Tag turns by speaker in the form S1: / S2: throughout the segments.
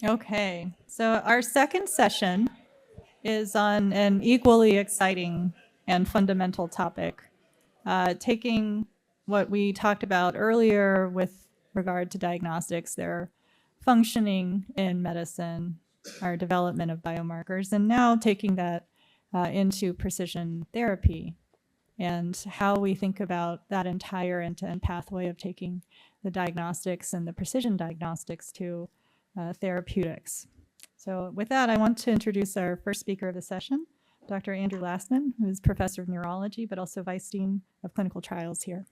S1: Okay, so our second session is on an equally exciting and fundamental topic, taking what we talked about earlier with regard to diagnostics, their functioning in medicine, our development of biomarkers, and now taking that into precision therapy and how we think about that entire end-to-end pathway of taking the diagnostics and the precision diagnostics to therapeutics. So with that, I want to introduce our first speaker of the session, Dr. Andrew Lastman, who is professor of neurology, but also vice dean of clinical trials here.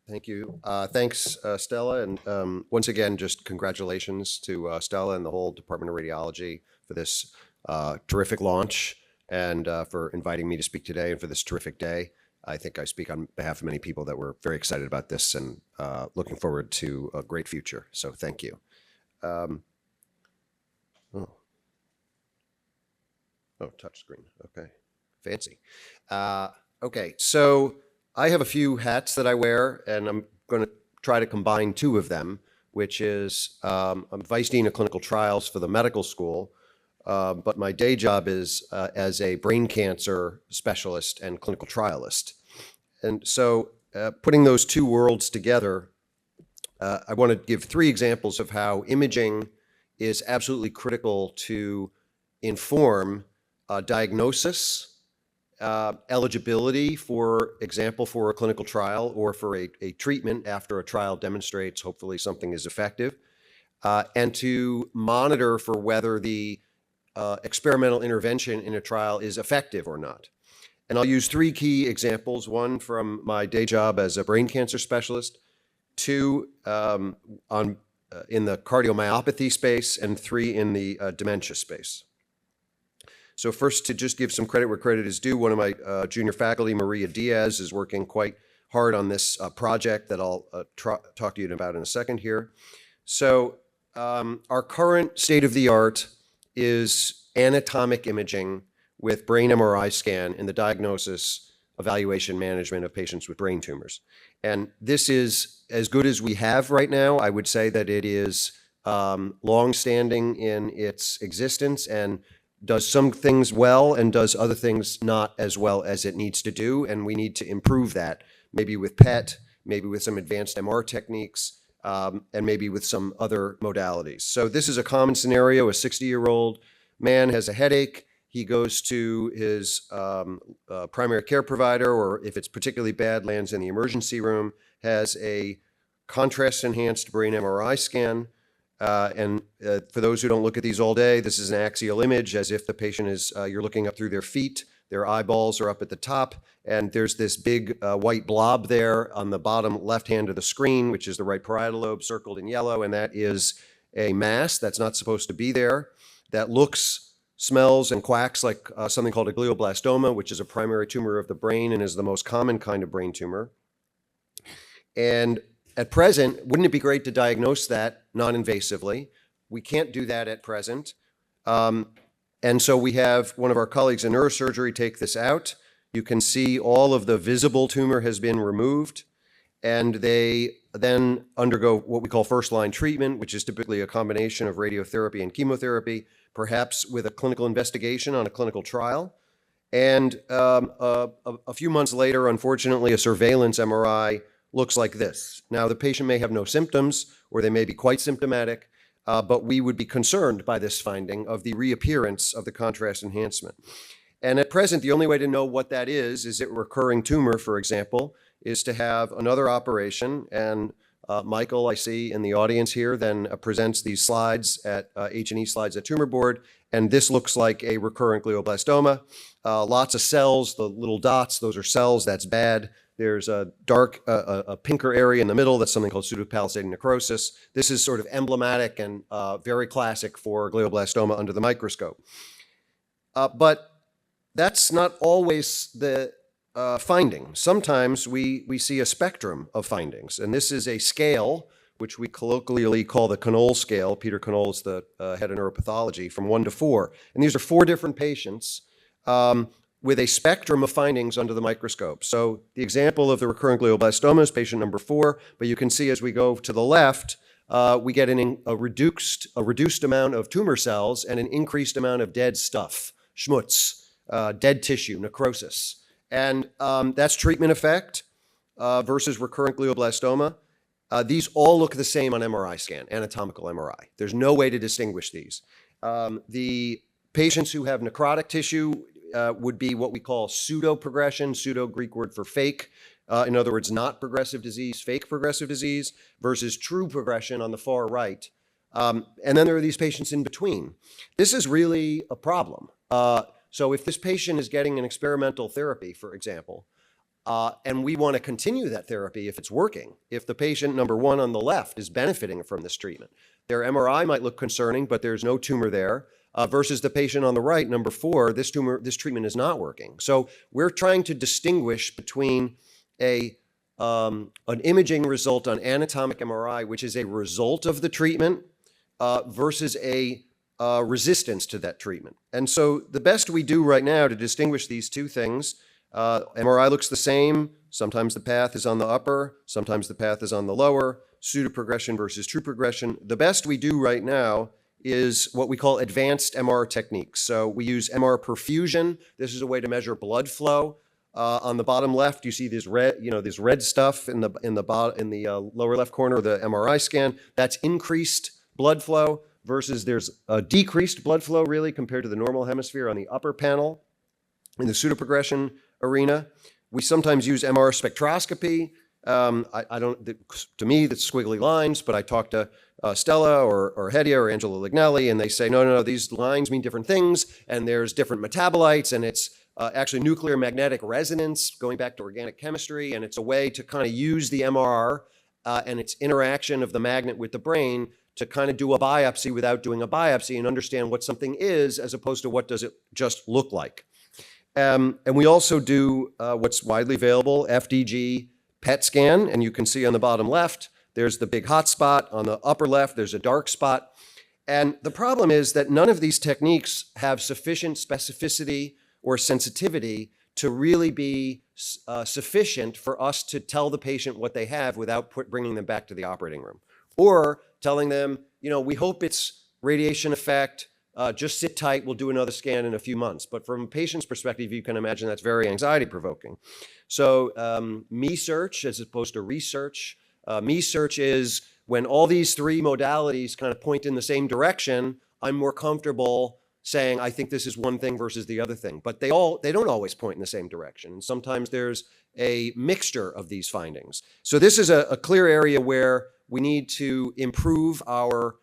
S2: Thank you. Thanks, Stella. And once again, just congratulations to Stella and the whole Department of Radiology for this terrific launch and for inviting me to speak today and for this terrific day. I think I speak on behalf of many people that were very excited about this and looking forward to a great future. So thank you. Touchscreen. Okay. Fancy. Okay. So I have a few hats that I wear, and I'm going to try to combine two of them, which is I'm Vice Dean of Clinical Trials for the medical school, but my day job is as a brain cancer specialist and clinical trialist. And so putting those two worlds together, I want to give three examples of how imaging is absolutely critical to inform diagnosis, eligibility, for example, for a clinical trial or for a treatment after a trial demonstrates hopefully something is effective, and to monitor for whether the experimental intervention in a trial is effective or not. And I'll use three key examples, one from my day job as a brain cancer specialist, two in the cardiomyopathy space, and three in the dementia space. So first, to just give some credit where credit is due, one of my junior faculty, Maria Diaz, is working quite hard on this project that I'll talk to you about in a second here. So our current state-of-the-art is anatomic imaging with brain MRI scan in the diagnosis, evaluation, management of patients with brain tumors. And this is as good as we have right now. I would say that it is long-standing in its existence and does some things well and does other things not as well as it needs to do. And we need to improve that, maybe with PET, maybe with some advanced MR techniques, and maybe with some other modalities. So this is a common scenario. A 60-year-old man has a headache. He goes to his primary care provider, or if it's particularly bad, lands in the emergency room, has a contrast-enhanced brain MRI scan. For those who don't look at these all day, this is an axial image as if the patient is, you're looking up through their feet, their eyeballs are up at the top, and there's this big white blob there on the bottom left hand of the screen, which is the right parietal lobe circled in yellow, and that is a mass that's not supposed to be there, that looks, smells, and quacks like something called a glioblastoma, which is a primary tumor of the brain and is the most common kind of brain tumor. And at present, wouldn't it be great to diagnose that non-invasively? We can't do that at present. And so we have one of our colleagues in neurosurgery take this out. You can see all of the visible tumor has been removed, and they then undergo what we call first-line treatment, which is typically a combination of radiotherapy and chemotherapy, perhaps with a clinical investigation on a clinical trial. And a few months later, unfortunately, a surveillance MRI looks like this. Now, the patient may have no symptoms, or they may be quite symptomatic, but we would be concerned by this finding of the reappearance of the contrast enhancement. And at present, the only way to know what that is it recurring tumor, for example, is to have another operation. And Michael, I see in the audience here, then presents these slides at H&E slides at Tumor Board, and this looks like a recurrent glioblastoma. Lots of cells, the little dots, those are cells, that's bad. There's a dark, a pinker area in the middle. That's something called pseudopalisading necrosis. This is sort of emblematic and very classic for glioblastoma under the microscope. But that's not always the finding. Sometimes we see a spectrum of findings. And this is a scale, which we colloquially call the Knoll scale. Peter Knoll is the head of neuropathology, from 1 to 4. And these are 4 different patients with a spectrum of findings under the microscope. So the example of the recurrent glioblastoma is patient number 4, but you can see as we go to the left, we get a reduced amount of tumor cells and an increased amount of dead stuff, schmutz, dead tissue, necrosis. And that's treatment effect versus recurrent glioblastoma. These all look the same on MRI scan, anatomical MRI. There's no way to distinguish these. The patients who have necrotic tissue would be what we call pseudo-progression, pseudo Greek word for fake. In other words, not progressive disease, fake progressive disease, versus true progression on the far right. And then there are these patients in between. This is really a problem. So if this patient is getting an experimental therapy, for example, and we want to continue that therapy if it's working, if the patient, number one on the left, is benefiting from this treatment, their MRI might look concerning, but there's no tumor there, versus the patient on the right, number four, this treatment is not working. So we're trying to distinguish between an imaging result on anatomic MRI, which is a result of the treatment, versus a resistance to that treatment. And so the best we do right now to distinguish these two things, MRI looks the same. Sometimes the path is on the upper, sometimes the path is on the lower, pseudoprogression versus true progression. The best we do right now is what we call advanced MR techniques. So we use MR perfusion. This is a way to measure blood flow. On the bottom left, you see this red stuff in the lower left corner of the MRI scan. That's increased blood flow versus there's a decreased blood flow really compared to the normal hemisphere on the upper panel in the pseudoprogression arena. We sometimes use MR spectroscopy. To me, that's squiggly lines, but I talk to Stella or Hedia or Angela Lignelli, and they say, no, these lines mean different things, and there's different metabolites, and it's actually nuclear magnetic resonance, going back to organic chemistry, and it's a way to kind of use the MR and its interaction of the magnet with the brain to kind of do a biopsy without doing a biopsy and understand what something is as opposed to what does it just look like. And we also do what's widely available, FDG PET scan, and you can see on the bottom left, there's the big hot spot. On the upper left, there's a dark spot. And the problem is that none of these techniques have sufficient specificity or sensitivity to really be sufficient for us to tell the patient what they have without bringing them back to the operating room. Or telling them, we hope it's radiation effect, just sit tight, we'll do another scan in a few months. But from a patient's perspective, you can imagine that's very anxiety provoking. So me search as opposed to research. Me search is when all these three modalities kind of point in the same direction, I'm more comfortable saying, I think this is one thing versus the other thing. But they don't always point in the same direction. And sometimes there's a mixture of these findings. So this is a clear area where we need to improve our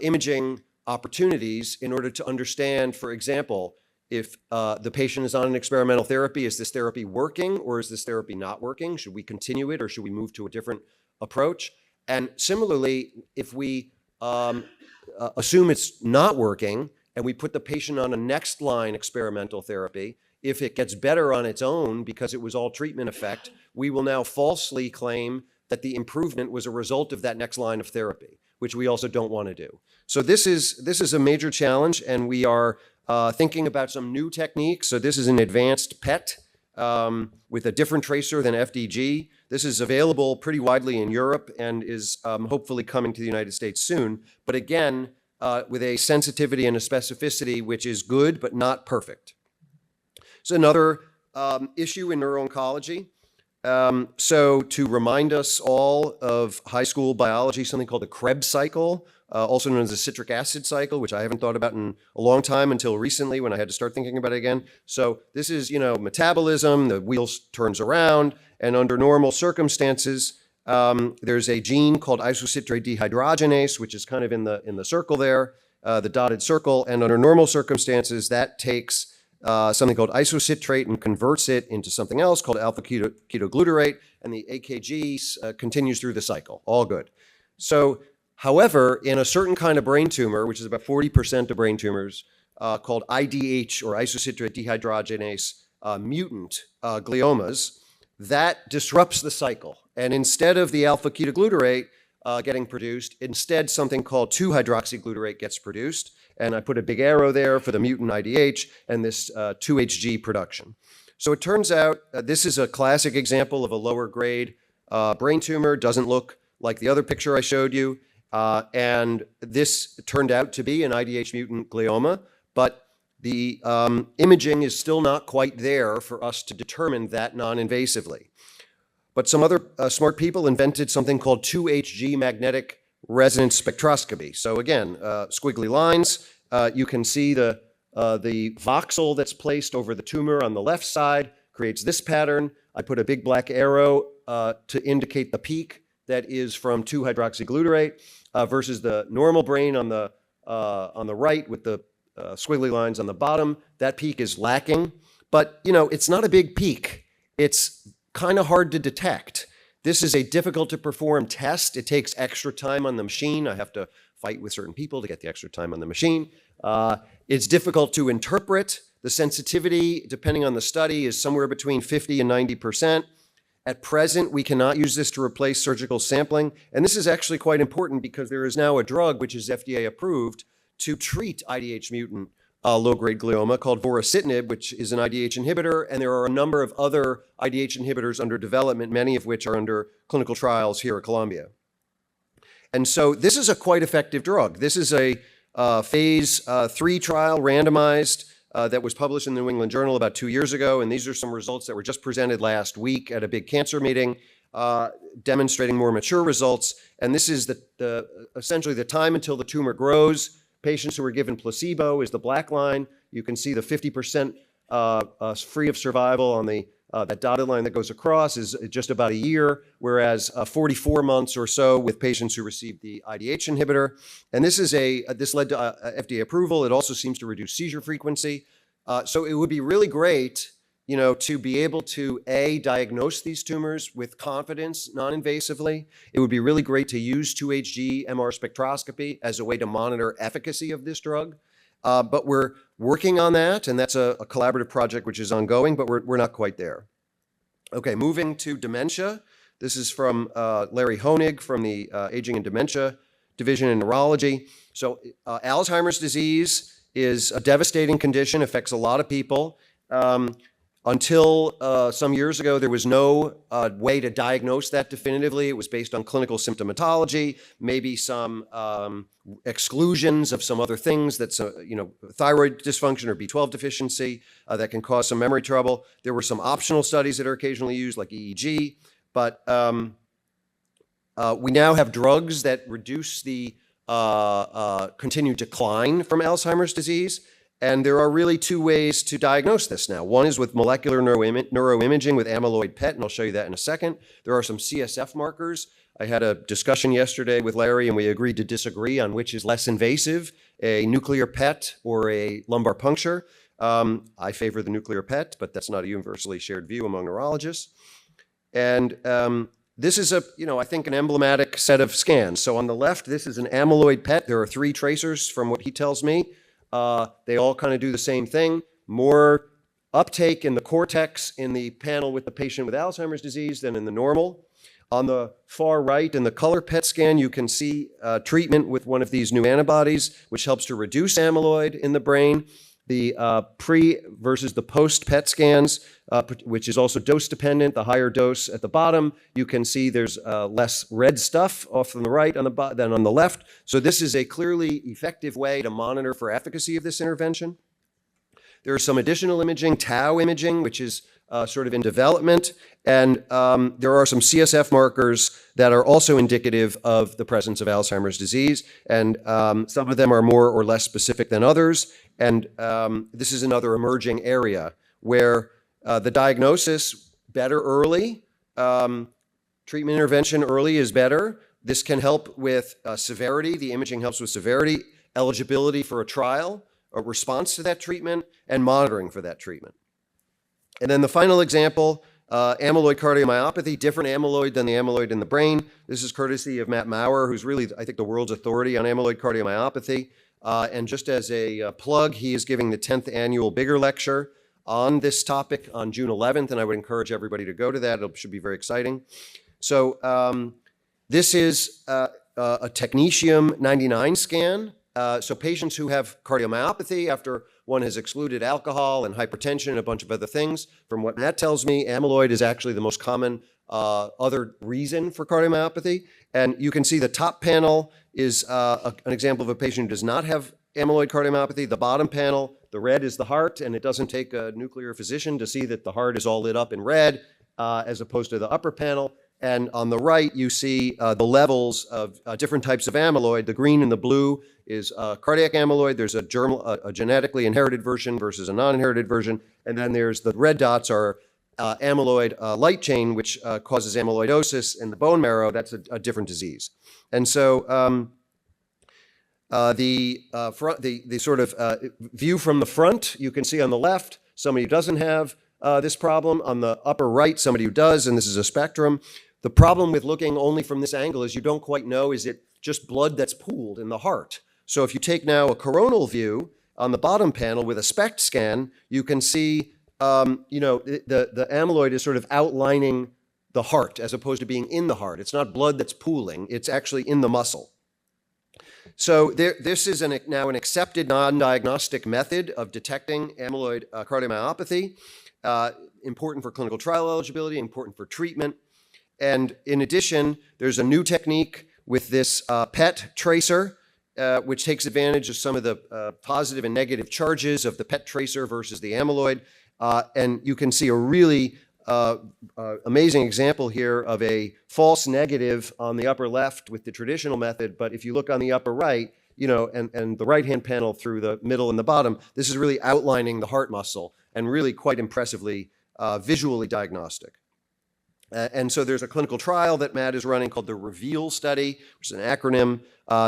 S2: imaging opportunities in order to understand, for example, if the patient is on an experimental therapy, is this therapy working or is this therapy not working? Should we continue it or should we move to a different approach? And similarly, if we assume it's not working and we put the patient on a next line experimental therapy, if it gets better on its own because it was all treatment effect, we will now falsely claim that the improvement was a result of that next line of therapy, which we also don't want to do. So this is a major challenge, and we are thinking about some new techniques. So this is an advanced PET with a different tracer than FDG. This is available pretty widely in Europe and is hopefully coming to the United States soon. But again, with a sensitivity and a specificity which is good but not perfect. So another issue in neuro-oncology. So to remind us all of high school biology, something called the Krebs cycle, also known as the citric acid cycle, which I haven't thought about in a long time until recently when I had to start thinking about it again. So this is, metabolism, the wheel turns around, and under normal circumstances, there's a gene called isocitrate dehydrogenase, which is kind of in the circle there, the dotted circle, and under normal circumstances, that takes something called isocitrate and converts it into something else called alpha ketoglutarate, and the AKG continues through the cycle. All good. So, however, in a certain kind of brain tumor, which is about 40% of brain tumors, called IDH or isocitrate dehydrogenase mutant gliomas, that disrupts the cycle. And instead of the alpha ketoglutarate getting produced, instead something called 2-hydroxyglutarate gets produced. And I put a big arrow there for the mutant IDH and this 2-HG production. So it turns out this is a classic example of a lower grade brain tumor. Doesn't look like the other picture I showed you. And this turned out to be an IDH mutant glioma, but the imaging is still not quite there for us to determine that non-invasively. But some other smart people invented something called 2HG magnetic resonance spectroscopy. So again, squiggly lines. You can see the voxel that's placed over the tumor on the left side creates this pattern. I put a big black arrow to indicate the peak that is from 2-hydroxyglutarate versus the normal brain on the right with the squiggly lines on the bottom. That peak is lacking, but it's not a big peak. It's kind of hard to detect. This is a difficult to perform test. It takes extra time on the machine. I have to fight with certain people to get the extra time on the machine. It's difficult to interpret. The sensitivity, depending on the study, is somewhere between 50 and 90%. At present, we cannot use this to replace surgical sampling. And this is actually quite important because there is now a drug which is FDA approved to treat IDH mutant low-grade glioma called vorasidenib, which is an IDH inhibitor. And there are a number of other IDH inhibitors under development, many of which are under clinical trials here at Columbia. And so this is a quite effective drug. This is a phase 3 trial randomized that was published in the New England Journal about 2 years ago. And these are some results that were just presented last week at a big cancer meeting demonstrating more mature results. And this is essentially the time until the tumor grows. Patients who were given placebo is the black line. You can see the 50% free of survival on that dotted line that goes across is just about a year, whereas 44 months or so with patients who received the IDH inhibitor. And this led to FDA approval. It also seems to reduce seizure frequency. So it would be really great, to be able to diagnose these tumors with confidence, non-invasively. It would be really great to use 2HG MR spectroscopy as a way to monitor efficacy of this drug. But we're working on that, and that's a collaborative project which is ongoing, but we're not quite there. Okay, moving to dementia. This is from Larry Honig from the Aging and Dementia Division in Neurology. So Alzheimer's disease is a devastating condition, affects a lot of people. Until some years ago, there was no way to diagnose that definitively. It was based on clinical symptomatology, maybe some exclusions of some other things that's, thyroid dysfunction or B12 deficiency that can cause some memory trouble. There were some optional studies that are occasionally used, like EEG, but we now have drugs that reduce the continued decline from Alzheimer's disease. And there are really two ways to diagnose this now. One is with molecular neuroimaging with amyloid PET, and I'll show you that in a second. There are some CSF markers. I had a discussion yesterday with Larry, and we agreed to disagree on which is less invasive, a nuclear PET or a lumbar puncture. I favor the nuclear PET, but that's not a universally shared view among neurologists. And this is I think an emblematic set of scans. So on the left, this is an amyloid PET. There are 3 tracers from what he tells me. They all kind of do the same thing. More uptake in the cortex in the panel with the patient with Alzheimer's disease than in the normal. On the far right, in the color PET scan, you can see treatment with one of these new antibodies, which helps to reduce amyloid in the brain. The pre versus the post PET scans, which is also dose dependent. The higher dose at the bottom, you can see there's less red stuff off on the right than on the left. So this is a clearly effective way to monitor for efficacy of this intervention. There is some additional imaging, tau imaging, which is sort of in development. And there are some CSF markers that are also indicative of the presence of Alzheimer's disease. And some of them are more or less specific than others. And this is another emerging area where the diagnosis better early, treatment intervention early is better. This can help with severity. The imaging helps with severity, eligibility for a trial, a response to that treatment, and monitoring for that treatment. And then the final example, amyloid cardiomyopathy, different amyloid than the amyloid in the brain. This is courtesy of Matt Maurer, who's really, I think, the world's authority on amyloid cardiomyopathy. And just as a plug, he is giving the 10th annual Bigger Lecture on this topic on June 11th, and I would encourage everybody to go to that. It should be very exciting. So this is a technetium 99 scan. So patients who have cardiomyopathy after one has excluded alcohol and hypertension and a bunch of other things, from what Matt tells me, amyloid is actually the most common other reason for cardiomyopathy. And you can see the top panel is an example of a patient who does not have amyloid cardiomyopathy. The bottom panel, the red is the heart, and it doesn't take a nuclear physician to see that the heart is all lit up in red, as opposed to the upper panel. And on the right, you see the levels of different types of amyloid. The green and the blue is cardiac amyloid. There's a genetically inherited version versus a non-inherited version. And then there's the red dots are amyloid light chain, which causes amyloidosis in the bone marrow. That's a different disease. And so the sort of view from the front, you can see on the left, somebody who doesn't have this problem. On the upper right, somebody who does, and this is a spectrum. The problem with looking only from this angle is you don't quite know, is it just blood that's pooled in the heart? So if you take now a coronal view on the bottom panel with a SPECT scan, you can see, the amyloid is sort of outlining the heart as opposed to being in the heart. It's not blood that's pooling, it's actually in the muscle. So this is now an accepted non-diagnostic method of detecting amyloid cardiomyopathy, important for clinical trial eligibility, important for treatment. And in addition, there's a new technique with this PET tracer, which takes advantage of some of the positive and negative charges of the PET tracer versus the amyloid. And you can see a really amazing example here of a false negative on the upper left with the traditional method. But if you look on the upper right, and the right-hand panel through the middle and the bottom, this is really outlining the heart muscle and really quite impressively visually diagnostic. And so there's a clinical trial that Matt is running called the REVEAL study, which is an acronym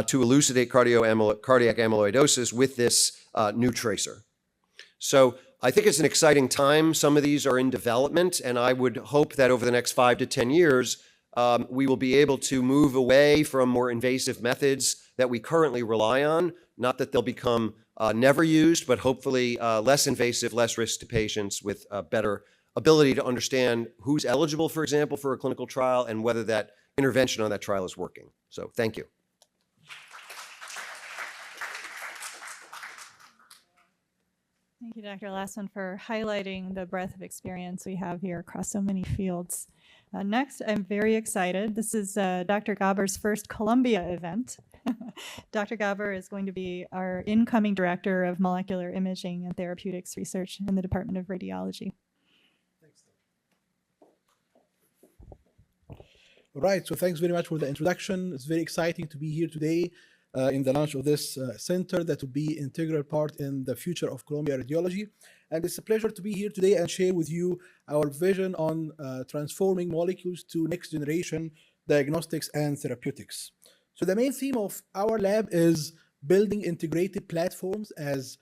S2: to elucidate cardiac amyloidosis with this new tracer. So I think it's an exciting time. Some of these are in development, and I would hope that over the next 5 to 10 years, we will be able to move away from more invasive methods that we currently rely on. Not that they'll become never used, but hopefully less invasive, less risk to patients with better ability to understand who's eligible, for example, for a clinical trial and whether that intervention on that trial is working. So thank you.
S1: Thank you, Dr. Lassman, for highlighting the breadth of experience we have here across so many fields. Next, I'm very excited. This is Dr. Gaber's first Columbia event. Dr. Gaber is going to be our incoming Director of Molecular Imaging and Therapeutics Research in the Department of Radiology.
S3: All right, so thanks very much for the introduction. It's very exciting to be here today in the launch of this center that will be an integral part in the future of Columbia Radiology. And it's a pleasure to be here today and share with you our vision on transforming molecules to next generation diagnostics and therapeutics. So the main theme of our lab is building integrated platforms as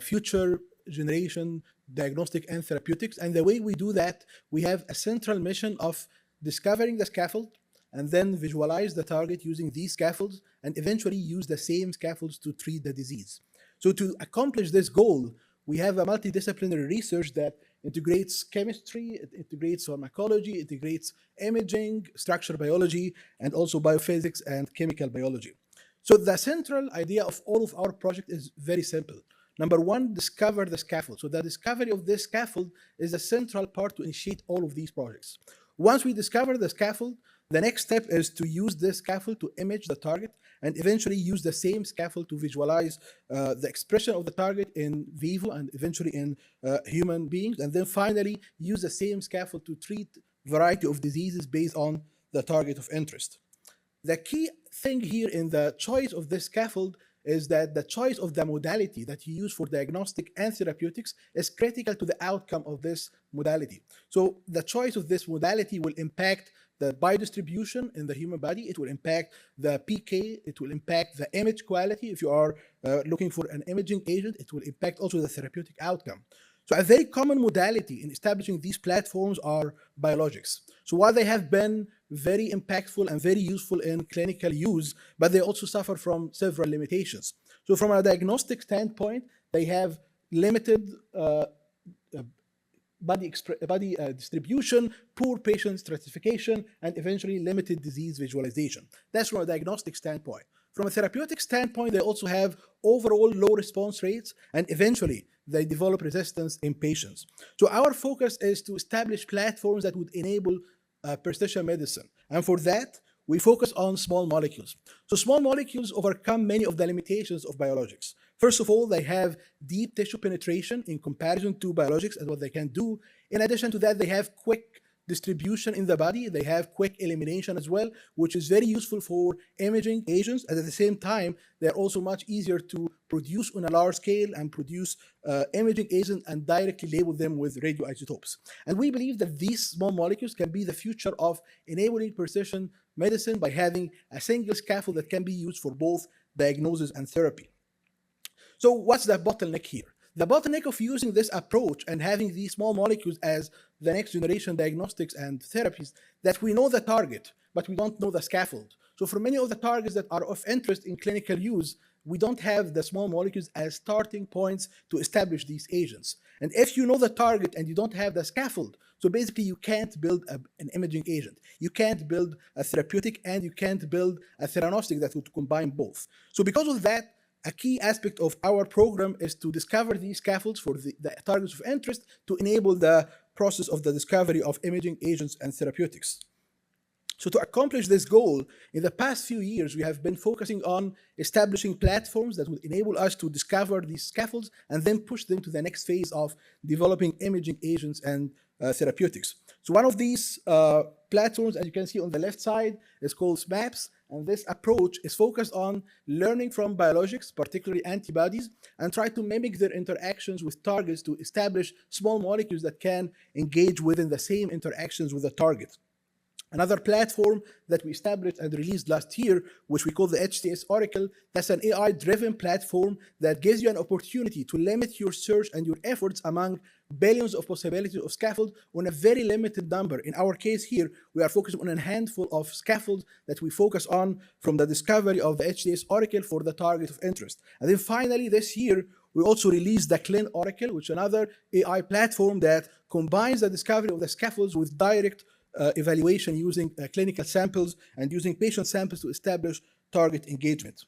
S3: future generation diagnostic and therapeutics. And the way we do that, we have a central mission of discovering the scaffold and then visualize the target using these scaffolds and eventually use the same scaffolds to treat the disease. So to accomplish this goal, we have a multidisciplinary research that integrates chemistry, it integrates pharmacology, it integrates imaging, structural biology, and also biophysics and chemical biology. So the central idea of all of our project is very simple. Number one, discover the scaffold. So the discovery of this scaffold is a central part to initiate all of these projects. Once we discover the scaffold, the next step is to use this scaffold to image the target and eventually use the same scaffold to visualize the expression of the target in vivo and eventually in human beings. And then finally, use the same scaffold to treat a variety of diseases based on the target of interest. The key thing here in the choice of this scaffold is that the choice of the modality that you use for diagnostic and therapeutics is critical to the outcome of this modality. So the choice of this modality will impact the biodistribution in the human body, it will impact the PK, it will impact the image quality. If you are looking for an imaging agent, it will impact also the therapeutic outcome. So a very common modality in establishing these platforms are biologics. So while they have been very impactful and very useful in clinical use, but they also suffer from several limitations. So from a diagnostic standpoint, they have limited body distribution, poor patient stratification, and eventually limited disease visualization. That's from a diagnostic standpoint. From a therapeutic standpoint, they also have overall low response rates, and eventually they develop resistance in patients. So our focus is to establish platforms that would enable precision medicine. And for that, we focus on small molecules. So small molecules overcome many of the limitations of biologics. First of all, they have deep tissue penetration in comparison to biologics and what they can do. In addition to that, they have quick distribution in the body. They have quick elimination as well, which is very useful for imaging agents. And at the same time, they're also much easier to produce on a large scale and produce imaging agents and directly label them with radioisotopes. And we believe that these small molecules can be the future of enabling precision medicine by having a single scaffold that can be used for both diagnosis and therapy. So what's the bottleneck here? The bottleneck of using this approach and having these small molecules as the next generation diagnostics and therapies, that we know the target, but we don't know the scaffold. So for many of the targets that are of interest in clinical use, we don't have the small molecules as starting points to establish these agents. And if you know the target and you don't have the scaffold, so basically you can't build an imaging agent. You can't build a therapeutic, and you can't build a theranostic that would combine both. So because of that, a key aspect of our program is to discover these scaffolds for the targets of interest to enable the process of the discovery of imaging agents and therapeutics. So to accomplish this goal, in the past few years, we have been focusing on establishing platforms that would enable us to discover these scaffolds and then push them to the next phase of developing imaging agents and therapeutics. So one of these platforms, as you can see on the left side, is called SMAPS. And this approach is focused on learning from biologics, particularly antibodies, and try to mimic their interactions with targets to establish small molecules that can engage within the same interactions with the target. Another platform that we established and released last year, which we call the HTS Oracle, that's an AI-driven platform that gives you an opportunity to limit your search and your efforts among billions of possibilities of scaffolds on a very limited number. In our case here, we are focusing on a handful of scaffolds that we focus on from the discovery of the HTS Oracle for the target of interest. And then finally, this year, we also released the Clin Oracle, which is another AI platform that combines the discovery of the scaffolds with direct evaluation using clinical samples and using patient samples to establish target engagement.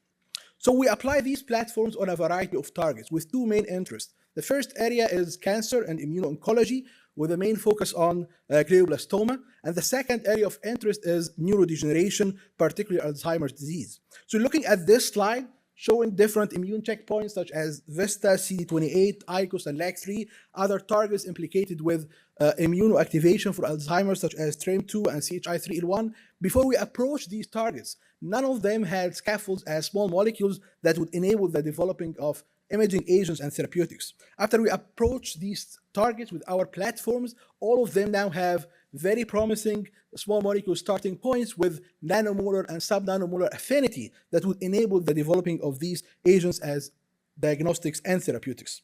S3: So we apply these platforms on a variety of targets with two main interests. The first area is cancer and immuno-oncology, with a main focus on glioblastoma. And the second area of interest is neurodegeneration, particularly Alzheimer's disease. So looking at this slide, showing different immune checkpoints such as VISTA, CD28, ICOS, and LAG3, other targets implicated with immunoactivation for Alzheimer's such as TREM2 and CHI3L1. Before we approach these targets, none of them had scaffolds as small molecules that would enable the developing of imaging agents and therapeutics. After we approach these targets with our platforms, all of them now have very promising small molecule starting points with nanomolar and subnanomolar affinity that would enable the developing of these agents as diagnostics and therapeutics.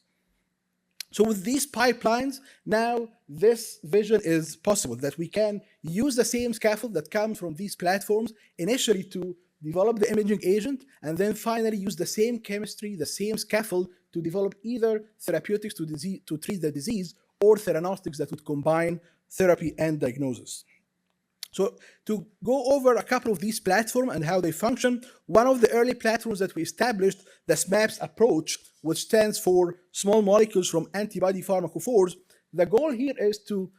S3: So with these pipelines, now this vision is possible, that we can use the same scaffold that comes from these platforms initially to develop the imaging agent, and then finally use the same chemistry, the same scaffold to develop either therapeutics to treat the disease or theranostics that would combine therapy and diagnosis. So to go over a couple of these platforms and how they function, one of the early platforms that we established, the SMAPS approach, which stands for Small Molecules from Antibody Pharmacophores, the goal here is to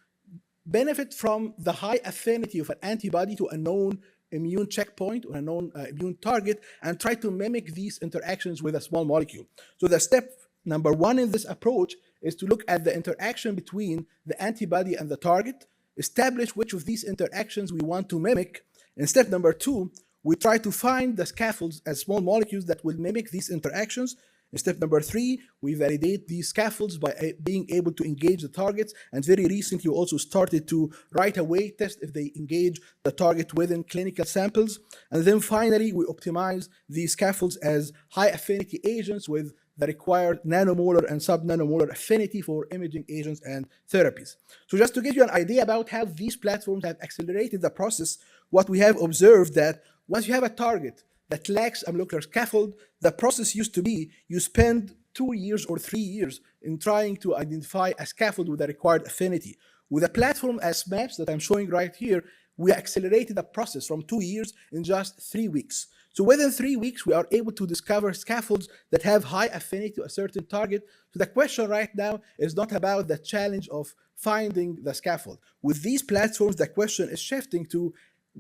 S3: benefit from the high affinity of an antibody to a known immune checkpoint or a known immune target and try to mimic these interactions with a small molecule. So the step number one in this approach is to look at the interaction between the antibody and the target, establish which of these interactions we want to mimic. And step number two, we try to find the scaffolds as small molecules that will mimic these interactions. In step number three, we validate these scaffolds by being able to engage the targets. And very recently, we also started to right away test if they engage the target within clinical samples. And then finally, we optimize these scaffolds as high affinity agents with the required nanomolar and subnanomolar affinity for imaging agents and therapies. So just to give you an idea about how these platforms have accelerated the process, what we have observed that once you have a target that lacks a molecular scaffold, the process used to be you spend 2 years or 3 years in trying to identify a scaffold with the required affinity. With a platform as SMAPS that I'm showing right here, we accelerated the process from 2 years in just 3 weeks. So within 3 weeks, we are able to discover scaffolds that have high affinity to a certain target. So the question right now is not about the challenge of finding the scaffold. With these platforms, the question is shifting to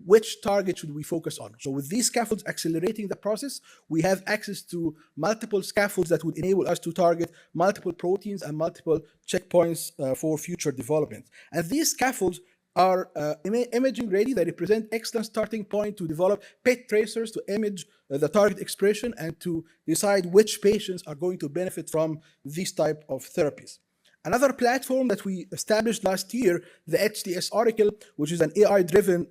S3: which target should we focus on. So with these scaffolds accelerating the process, we have access to multiple scaffolds that would enable us to target multiple proteins and multiple checkpoints for future development. And these scaffolds are imaging ready. They represent excellent starting point to develop PET tracers to image the target expression and to decide which patients are going to benefit from these type of therapies. Another platform that we established last year, the HTS Oracle, which is an AI-driven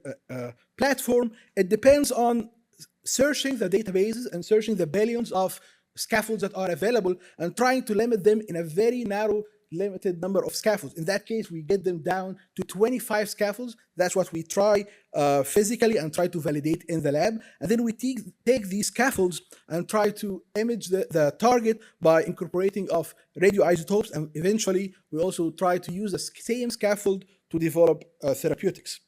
S3: platform, it depends on searching the databases and searching the billions of scaffolds that are available and trying to limit them in a very narrow, limited number of scaffolds. In that case, we get them down to 25 scaffolds. That's what we try physically and try to validate in the lab. And then we take these scaffolds and try to image the target by incorporating of radioisotopes. And eventually, we also try to use the same scaffold to develop therapeutics.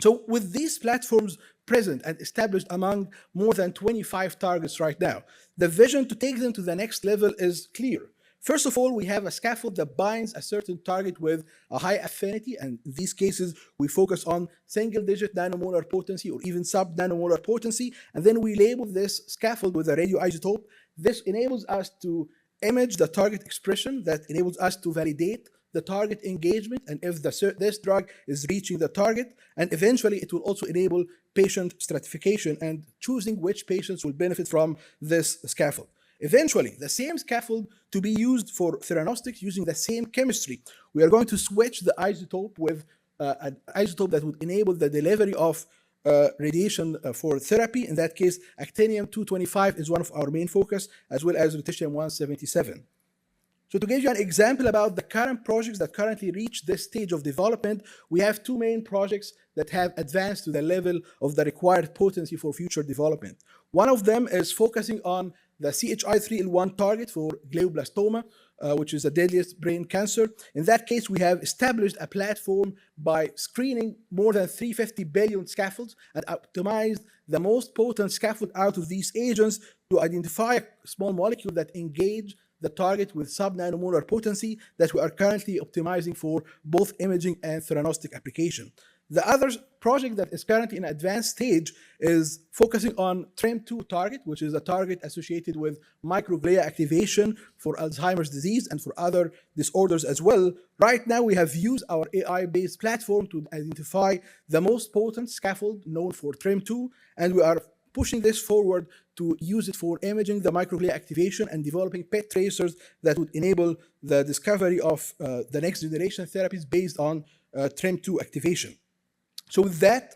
S3: So with these platforms present and established among more than 25 targets right now, the vision to take them to the next level is clear. First of all, we have a scaffold that binds a certain target with a high affinity, and in these cases, we focus on single-digit nanomolar potency or even sub-nanomolar potency, and then we label this scaffold with a radioisotope. This enables us to image the target expression, that enables us to validate the target engagement and if this drug is reaching the target, and eventually it will also enable patient stratification and choosing which patients will benefit from this scaffold. Eventually, the same scaffold to be used for theranostics using the same chemistry. We are going to switch the isotope with an isotope that would enable the delivery of radiation for therapy. In that case, actinium-225 is one of our main focus, as well as lutetium-177. So to give you an example about the current projects that currently reach this stage of development, we have two main projects that have advanced to the level of the required potency for future development. One of them is focusing on the CHI3L1 target for glioblastoma, which is the deadliest brain cancer. In that case, we have established a platform by screening more than 350 billion scaffolds and optimized the most potent scaffold out of these agents to identify a small molecule that engage the target with sub-nanomolar potency that we are currently optimizing for both imaging and theranostic application. The other project that is currently in advanced stage is focusing on TREM2 target, which is a target associated with microglia activation for Alzheimer's disease and for other disorders as well. Right now, we have used our AI-based platform to identify the most potent scaffold known for TREM2, and we are pushing this forward to use it for imaging the microglia activation and developing PET tracers that would enable the discovery of the next generation therapies based on TREM2 activation. So with that,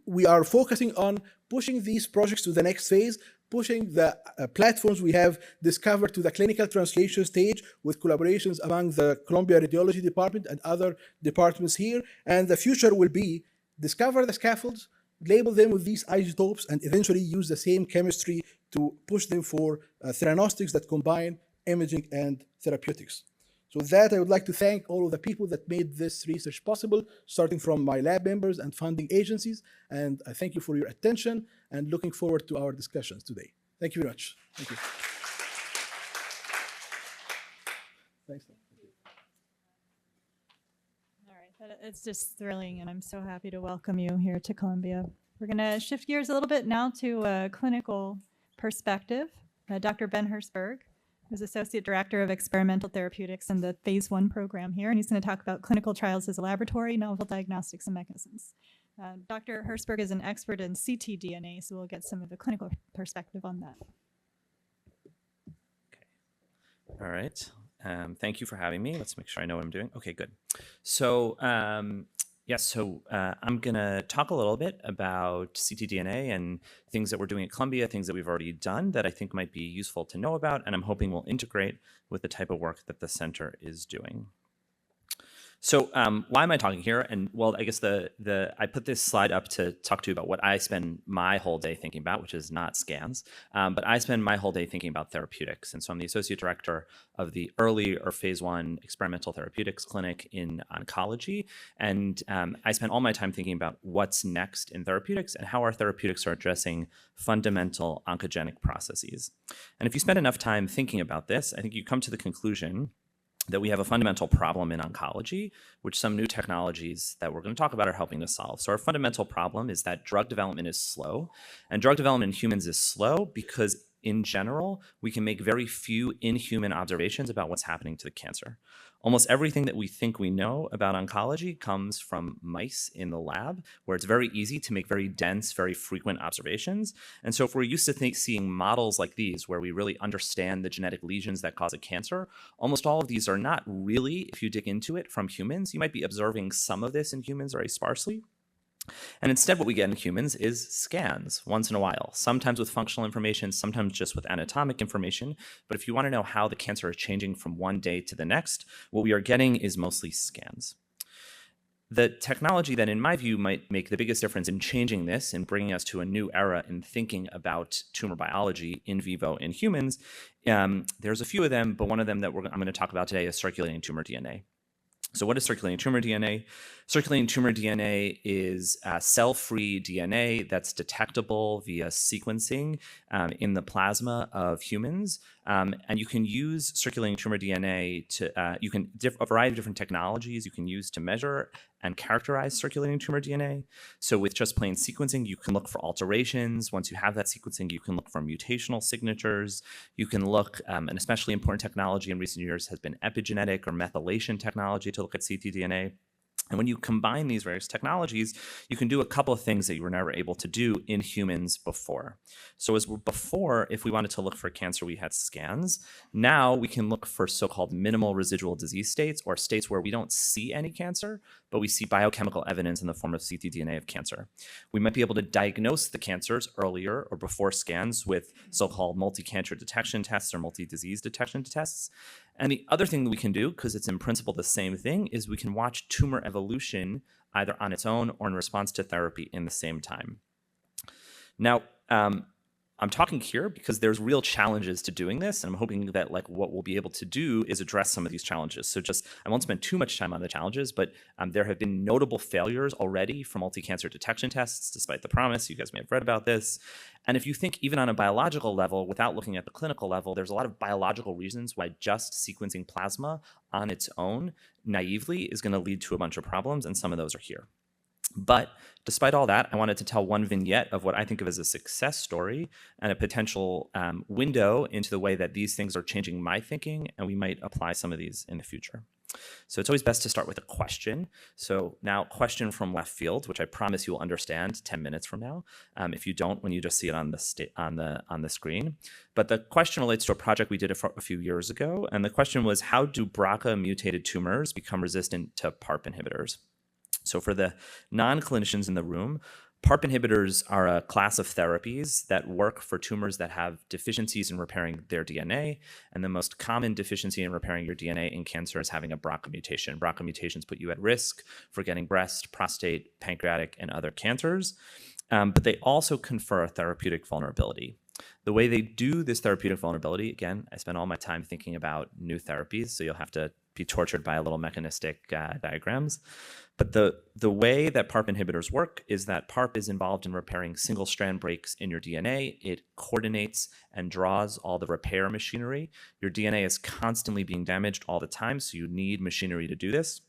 S3: we are focusing on pushing these projects to the next phase, pushing the platforms we have discovered to the clinical translation stage with collaborations among the Columbia Radiology Department and other departments here. And the future will be discover the scaffolds, label them with these isotopes, and eventually use the same chemistry to push them for theranostics that combine imaging and therapeutics. So with that, I would like to thank all of the people that made this research possible, starting from my lab members and funding agencies. And I thank you for your attention and looking forward to our discussions today. Thank you very much. Thank you. Thanks.
S1: All right, it's just thrilling, and I'm so happy to welcome you here to Columbia. We're going to shift gears a little bit now to a clinical perspective. Dr. Ben Hertzberg, who's Associate Director of Experimental Therapeutics in the Phase 1 program here, and he's going to talk about clinical trials as a laboratory, novel diagnostics, and mechanisms. Dr. Hertzberg is an expert in ctDNA, so we'll get some of the clinical perspective on that.
S4: Okay. All right. Thank you for having me. Let's make sure I know what I'm doing. Okay, good. So I'm going to talk a little bit about ctDNA and things that we're doing at Columbia, things that we've already done that I think might be useful to know about, and I'm hoping will integrate with the type of work that the center is doing. So why am I talking here? And well, I guess I put this slide up to talk to you about what I spend my whole day thinking about, which is not scans, but I spend my whole day thinking about therapeutics. And so I'm the associate director of the early or phase 1 experimental therapeutics clinic in oncology. And I spend all my time thinking about what's next in therapeutics and how our therapeutics are addressing fundamental oncogenic processes. And if you spend enough time thinking about this, I think you come to the conclusion that we have a fundamental problem in oncology, which some new technologies that we're going to talk about are helping to solve. So our fundamental problem is that drug development is slow, and drug development in humans is slow because in general, we can make very few in-human observations about what's happening to the cancer. Almost everything that we think we know about oncology comes from mice in the lab, where it's very easy to make very dense, very frequent observations. And so if we're used to seeing models like these, where we really understand the genetic lesions that cause a cancer, almost all of these are not really, if you dig into it, from humans. You might be observing some of this in humans very sparsely. And instead, what we get in humans is scans once in a while, sometimes with functional information, sometimes just with anatomic information. But if you want to know how the cancer is changing from one day to the next, what we are getting is mostly scans. The technology that, in my view, might make the biggest difference in changing this and bringing us to a new era in thinking about tumor biology in vivo in humans, there's a few of them, but one of them that I'm going to talk about today is circulating tumor DNA. So what is circulating tumor DNA? Circulating tumor DNA is cell-free DNA that's detectable via sequencing in the plasma of humans. And you can use circulating tumor DNA to, a variety of different technologies you can use to measure and characterize circulating tumor DNA. So with just plain sequencing, you can look for alterations. Once you have that sequencing, you can look for mutational signatures. You can look, an especially important technology in recent years has been epigenetic or methylation technology to look at ctDNA. And when you combine these various technologies, you can do a couple of things that you were never able to do in humans before. So before, if we wanted to look for cancer, we had scans. Now we can look for so-called minimal residual disease states, or states where we don't see any cancer, but we see biochemical evidence in the form of ctDNA of cancer. We might be able to diagnose the cancers earlier or before scans with so-called multi-cancer detection tests or multi-disease detection tests. And the other thing that we can do, because it's in principle the same thing, is we can watch tumor evolution either on its own or in response to therapy in the same time. Now, I'm talking here because there's real challenges to doing this, and I'm hoping that what we'll be able to do is address some of these challenges. So I won't spend too much time on the challenges, but there have been notable failures already for multi-cancer detection tests, despite the promise. You guys may have read about this. And if you think even on a biological level, without looking at the clinical level, there's a lot of biological reasons why just sequencing plasma on its own naively is going to lead to a bunch of problems, and some of those are here. But despite all that, I wanted to tell one vignette of what I think of as a success story and a potential window into the way that these things are changing my thinking, and we might apply some of these in the future. So it's always best to start with a question. So now, question from left field, which I promise you will understand 10 minutes from now. If you don't, when you just see it on the screen. But the question relates to a project we did a few years ago, and the question was, how do BRCA mutated tumors become resistant to PARP inhibitors? So for the non-clinicians in the room, PARP inhibitors are a class of therapies that work for tumors that have deficiencies in repairing their DNA. And the most common deficiency in repairing your DNA in cancer is having a BRCA mutation. BRCA mutations put you at risk for getting breast, prostate, pancreatic, and other cancers. But they also confer a therapeutic vulnerability. The way they do this therapeutic vulnerability, again, I spend all my time thinking about new therapies, so you'll have to be tortured by a little mechanistic diagrams. But the way that PARP inhibitors work is that PARP is involved in repairing single-strand breaks in your DNA. It coordinates and draws all the repair machinery. Your DNA is constantly being damaged all the time, so you need machinery to do this.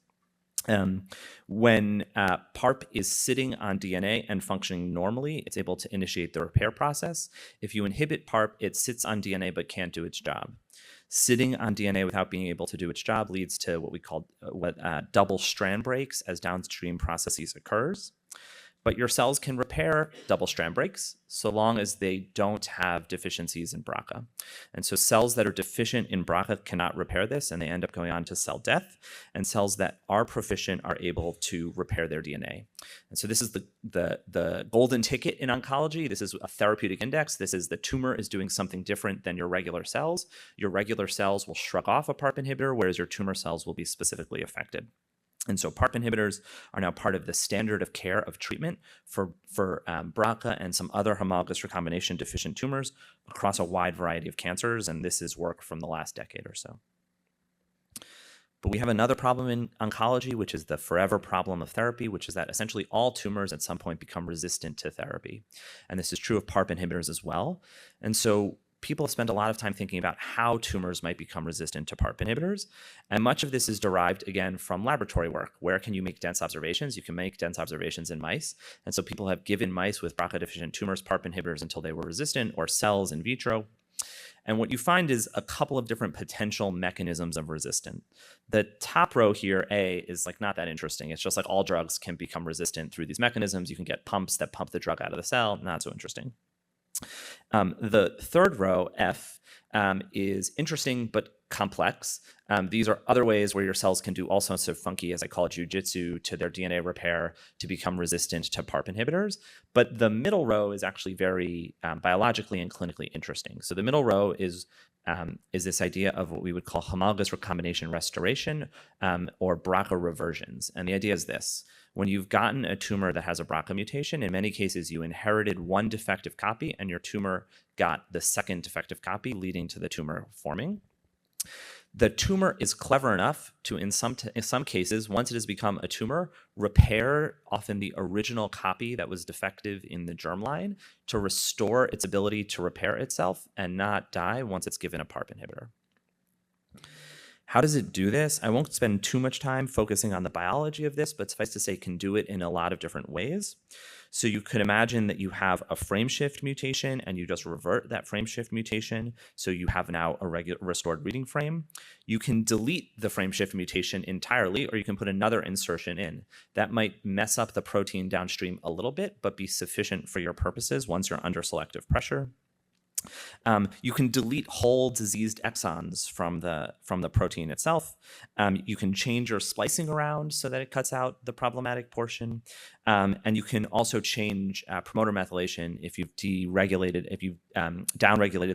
S4: When PARP is sitting on DNA and functioning normally, it's able to initiate the repair process. If you inhibit PARP, it sits on DNA but can't do its job. Sitting on DNA without being able to do its job leads to what we call double strand breaks as downstream processes occurs. But your cells can repair double strand breaks so long as they don't have deficiencies in BRCA. And so cells that are deficient in BRCA cannot repair this, and they end up going on to cell death. And cells that are proficient are able to repair their DNA. And so this is the golden ticket in oncology. This is a therapeutic index. This is the tumor is doing something different than your regular cells. Your regular cells will shrug off a PARP inhibitor, whereas your tumor cells will be specifically affected. And so PARP inhibitors are now part of the standard of care of treatment for BRCA and some other homologous recombination deficient tumors across a wide variety of cancers, and this is work from the last decade or so. But we have another problem in oncology, which is the forever problem of therapy, which is that essentially all tumors at some point become resistant to therapy. And this is true of PARP inhibitors as well. And so people have spent a lot of time thinking about how tumors might become resistant to PARP inhibitors. And much of this is derived, again, from laboratory work. Where can you make dense observations? You can make dense observations in mice. And so people have given mice with BRCA-deficient tumors PARP inhibitors until they were resistant, or cells in vitro. And what you find is a couple of different potential mechanisms of resistance. The top row here, A, is like not that interesting. It's just like all drugs can become resistant through these mechanisms. You can get pumps that pump the drug out of the cell. Not so interesting. The third row, F, is interesting but complex. These are other ways where your cells can do all sorts of funky, as I call it, jujitsu to their DNA repair to become resistant to PARP inhibitors. But the middle row is actually very biologically and clinically interesting. So the middle row is this idea of what we would call homologous recombination restoration, or BRCA reversions. And the idea is this. When you've gotten a tumor that has a BRCA mutation, in many cases you inherited one defective copy and your tumor got the second defective copy, leading to the tumor forming. The tumor is clever enough to, in some cases, once it has become a tumor, repair often the original copy that was defective in the germline to restore its ability to repair itself and not die once it's given a PARP inhibitor. How does it do this? I won't spend too much time focusing on the biology of this, but suffice to say, it can do it in a lot of different ways. So you could imagine that you have a frameshift mutation and you just revert that frameshift mutation. So you have now a restored reading frame. You can delete the frameshift mutation entirely, or you can put another insertion in. That might mess up the protein downstream a little bit, but be sufficient for your purposes once you're under selective pressure. You can delete whole diseased exons from the protein itself. You can change your splicing around so that it cuts out the problematic portion. And you can also change promoter methylation if you've downregulated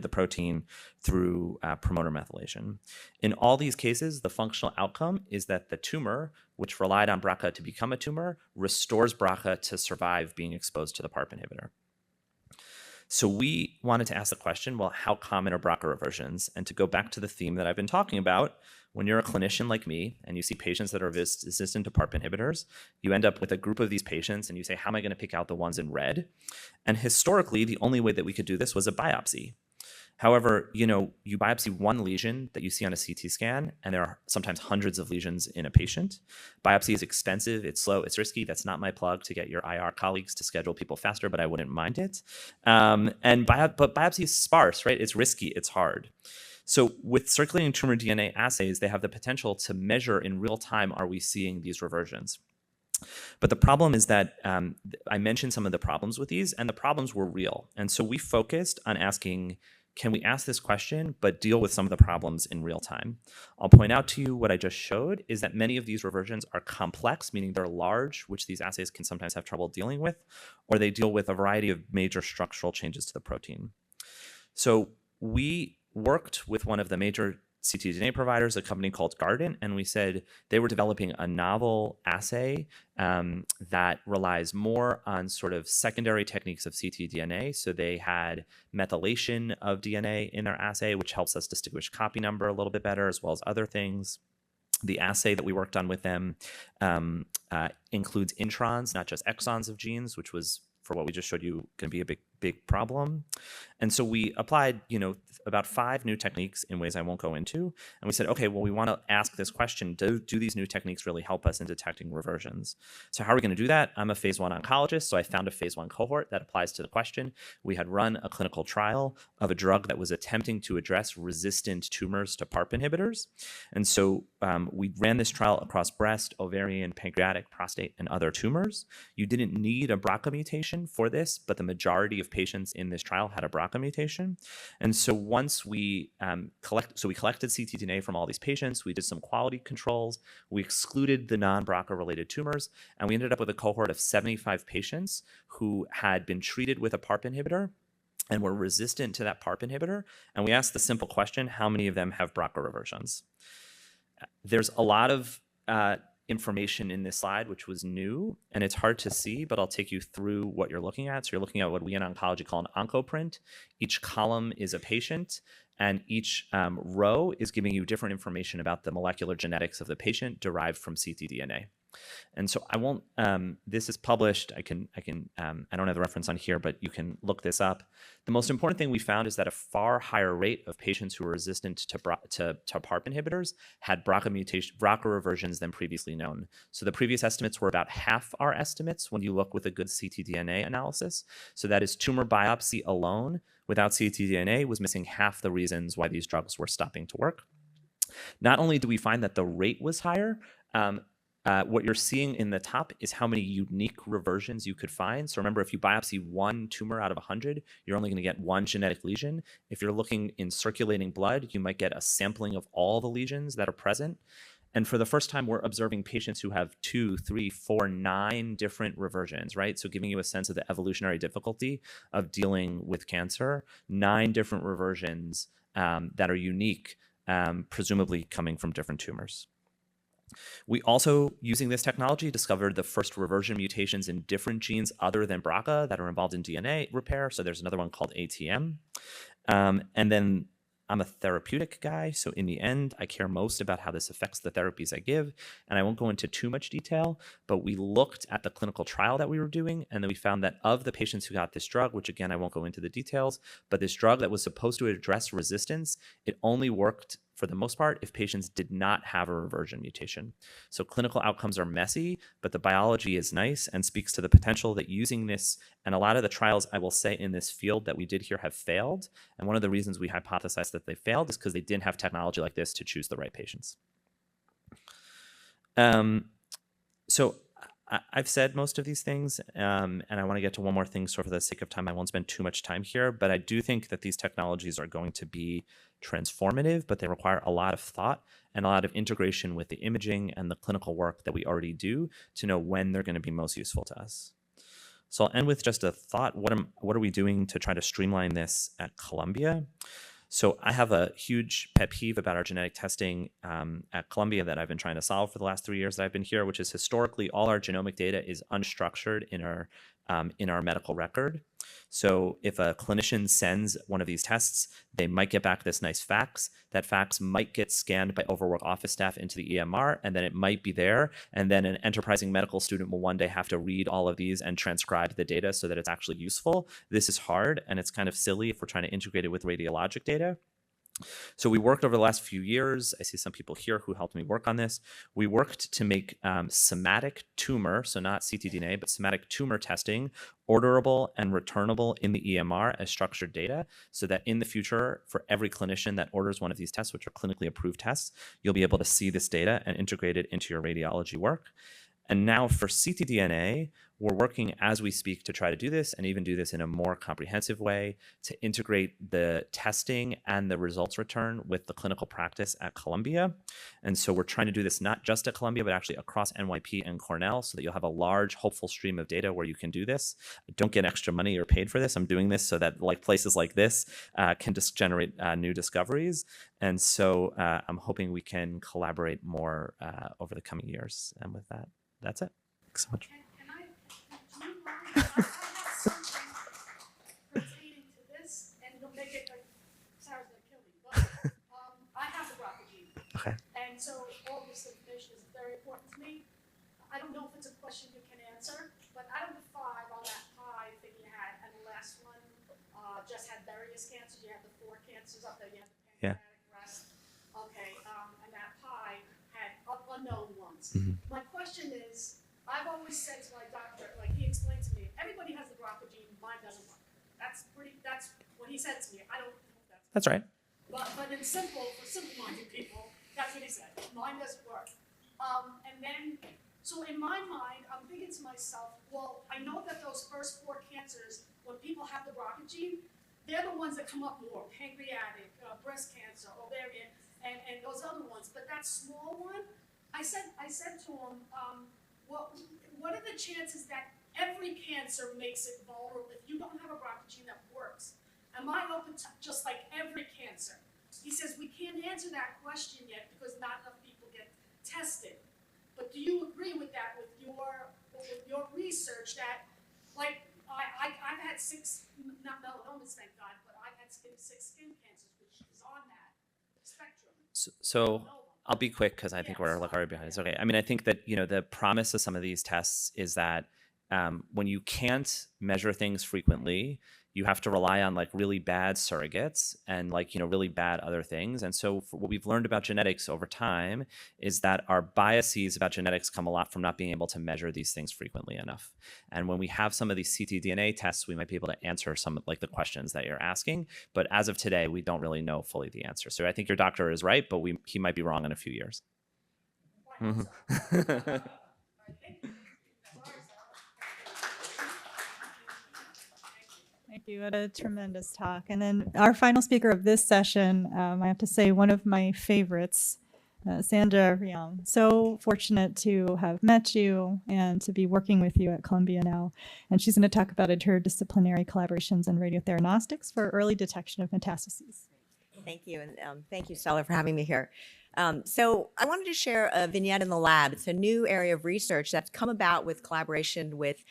S4: the protein through promoter methylation. In all these cases, the functional outcome is that the tumor, which relied on BRCA to become a tumor, restores BRCA to survive being exposed to the PARP inhibitor. So we wanted to ask the question, well, how common are BRCA reversions? And to go back to the theme that I've been talking about, when you're a clinician like me and you see patients that are resistant to PARP inhibitors, you end up with a group of these patients and you say, how am I going to pick out the ones in red? And historically, the only way that we could do this was a biopsy. However, you biopsy one lesion that you see on a CT scan, and there are sometimes hundreds of lesions in a patient. Biopsy is expensive, it's slow, it's risky. That's not my plug to get your IR colleagues to schedule people faster, but I wouldn't mind it. But biopsy is sparse, right? It's risky, it's hard. So with circulating tumor DNA assays, they have the potential to measure in real time, are we seeing these reversions? But the problem is that I mentioned some of the problems with these, and the problems were real. And so we focused on asking, can we ask this question, but deal with some of the problems in real time? I'll point out to you what I just showed is that many of these reversions are complex, meaning they're large, which these assays can sometimes have trouble dealing with, or they deal with a variety of major structural changes to the protein. So we worked with one of the major ctDNA providers, a company called Guardant, and we said they were developing a novel assay that relies more on sort of secondary techniques of ctDNA. So they had methylation of DNA in their assay, which helps us distinguish copy number a little bit better, as well as other things. The assay that we worked on with them includes introns, not just exons of genes, which was, for what we just showed you, going to be a big problem. And so we applied, about 5 new techniques in ways I won't go into. And we said, okay, well, we want to ask this question, do these new techniques really help us in detecting reversions? So how are we going to do that? I'm a phase 1 oncologist, so I found a phase 1 cohort that applies to the question. We had run a clinical trial of a drug that was attempting to address resistant tumors to PARP inhibitors. And so we ran this trial across breast, ovarian, pancreatic, prostate, and other tumors. You didn't need a BRCA mutation for this, but the majority of patients in this trial had a BRCA mutation. And so once we collected ctDNA from all these patients, we did some quality controls, we excluded the non-BRCA related tumors, and we ended up with a cohort of 75 patients who had been treated with a PARP inhibitor and were resistant to that PARP inhibitor. And we asked the simple question, how many of them have BRCA reversions? There's a lot of information in this slide, which was new, and it's hard to see, but I'll take you through what you're looking at. So you're looking at what we in oncology call an oncoprint. Each column is a patient, and each row is giving you different information about the molecular genetics of the patient derived from ctDNA. And so I won't, this is published. I don't have the reference on here, but you can look this up. The most important thing we found is that a far higher rate of patients who were resistant to PARP inhibitors had BRCA reversions than previously known. So the previous estimates were about half our estimates when you look with a good ctDNA analysis. So that is tumor biopsy alone without ctDNA was missing half the reasons why these drugs were stopping to work. Not only do we find that the rate was higher, what you're seeing in the top is how many unique reversions you could find. So remember, if you biopsy one tumor out of 100, you're only going to get one genetic lesion. If you're looking in circulating blood, you might get a sampling of all the lesions that are present. And for the first time, we're observing patients who have 2, 3, 4, 9 different reversions, right? So giving you a sense of the evolutionary difficulty of dealing with cancer, 9 different reversions that are unique, presumably coming from different tumors. We also, using this technology, discovered the first reversion mutations in different genes other than BRCA that are involved in DNA repair. So there's another one called ATM. And then I'm a therapeutic guy. So in the end, I care most about how this affects the therapies I give. And I won't go into too much detail, but we looked at the clinical trial that we were doing. And then we found that of the patients who got this drug, which again, I won't go into the details, but this drug that was supposed to address resistance, it only worked for the most part if patients did not have a reversion mutation. So clinical outcomes are messy, but the biology is nice and speaks to the potential that using this, and a lot of the trials I will say in this field that we did here have failed. And one of the reasons we hypothesized that they failed is because they didn't have technology like this to choose the right patients. So I've said most of these things, and I want to get to one more thing. So for the sake of time, I won't spend too much time here, but I do think that these technologies are going to be transformative, but they require a lot of thought and a lot of integration with the imaging and the clinical work that we already do to know when they're going to be most useful to us. So I'll end with just a thought. What are we doing to try to streamline this at Columbia? So I have a huge pet peeve about our genetic testing at Columbia that I've been trying to solve for the last 3 years that I've been here, which is historically all our genomic data is unstructured in our medical record. So if a clinician sends one of these tests, they might get back this nice fax. That fax might get scanned by overworked office staff into the EMR, and then it might be there. And then an enterprising medical student will one day have to read all of these and transcribe the data so that it's actually useful. This is hard, and it's kind of silly if we're trying to integrate it with radiologic data. So we worked over the last few years. I see some people here who helped me work on this. We worked to make somatic tumor, so not ctDNA, but somatic tumor testing orderable and returnable in the EMR as structured data, so that in the future, for every clinician that orders one of these tests, which are clinically approved tests, you'll be able to see this data and integrate it into your radiology work. And now for ctDNA, we're working as we speak to try to do this and even do this in a more comprehensive way to integrate the testing and the results return with the clinical practice at Columbia. And so we're trying to do this not just at Columbia, but actually across NYP and Cornell so that you'll have a large, hopeful stream of data where you can do this. Don't get extra money or paid for this. I'm doing this so that like places like this can just generate new discoveries. And so I'm hoping we can collaborate more over the coming years. And with that, that's it. Thanks so much.
S5: I have something pertaining to this, and you'll make it like Sarah's gonna kill me. But I have the BRCA gene,
S4: Okay.
S5: and so all this information is very important to me. I don't know if it's a question you can answer, but out of the 5 on that pie thing you had, and the last one just had various cancers. You had the 4 cancers up there. You had the pancreatic, breast. Okay, and that pie had unknown ones.
S4: Mhm.
S5: My question is, I've always said to my doctor, like he explained to me, everybody has the BRCA gene, mine doesn't work. That's what he said to me. I don't know if
S4: That's right.
S5: but in for simple-minded people, that's what he said. Mine doesn't work. And then, so in my mind, I'm thinking to myself, well, I know that those first 4 cancers, when people have the BRCA gene, they're the ones that come up more, pancreatic, breast cancer, ovarian, and those other ones. But that small one, I said to him, what are the chances that every cancer makes it vulnerable if you don't have a BRCA gene that works? Am I open to just like every cancer? He says, we can't answer that question yet because not enough people get tested. But do you agree with that, with your research that, like, I've had 6, not melanomas, thank God, but I've had 6 skin cancers, which is on that spectrum.
S4: So I'll be quick because I think we're like already behind. It's okay. I mean, I think that, the promise of some of these tests is that when you can't measure things frequently, you have to rely on like really bad surrogates and like, really bad other things. And so what we've learned about genetics over time is that our biases about genetics come a lot from not being able to measure these things frequently enough. And when we have some of these ctDNA tests, we might be able to answer some like the questions that you're asking. But as of today, we don't really know fully the answer. So I think your doctor is right, but he might be wrong in a few years.
S1: Thank you. What a tremendous talk. And then our final speaker of this session, I have to say, one of my favorites, Sandra Riang. So fortunate to have met you and to be working with you at Columbia now. And she's going to talk about interdisciplinary collaborations in radiotheranostics for early detection of metastases.
S6: Thank you, and thank you, Stella, for having me here. So I wanted to share a vignette in the lab. It's a new area of research that's come about with collaboration with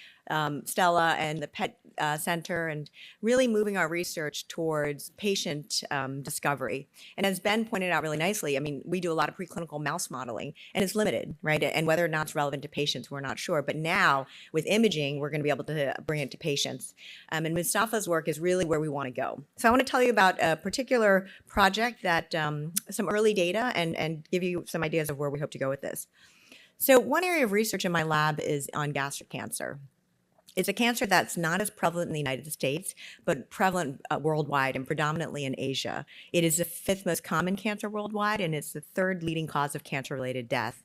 S6: Stella and the PET Center, and really moving our research towards patient discovery. And as Ben pointed out really nicely, I mean, we do a lot of preclinical mouse modeling, and it's limited, right? And whether or not it's relevant to patients, we're not sure. But now, with imaging, we're going to be able to bring it to patients. And Mustafa's work is really where we want to go. So I want to tell you about a particular project that, some early data, and give you some ideas of where we hope to go with this. So one area of research in my lab is on gastric cancer. It's a cancer that's not as prevalent in the United States, but prevalent worldwide and predominantly in Asia. It is the 5th most common cancer worldwide, and it's the 3rd leading cause of cancer-related death.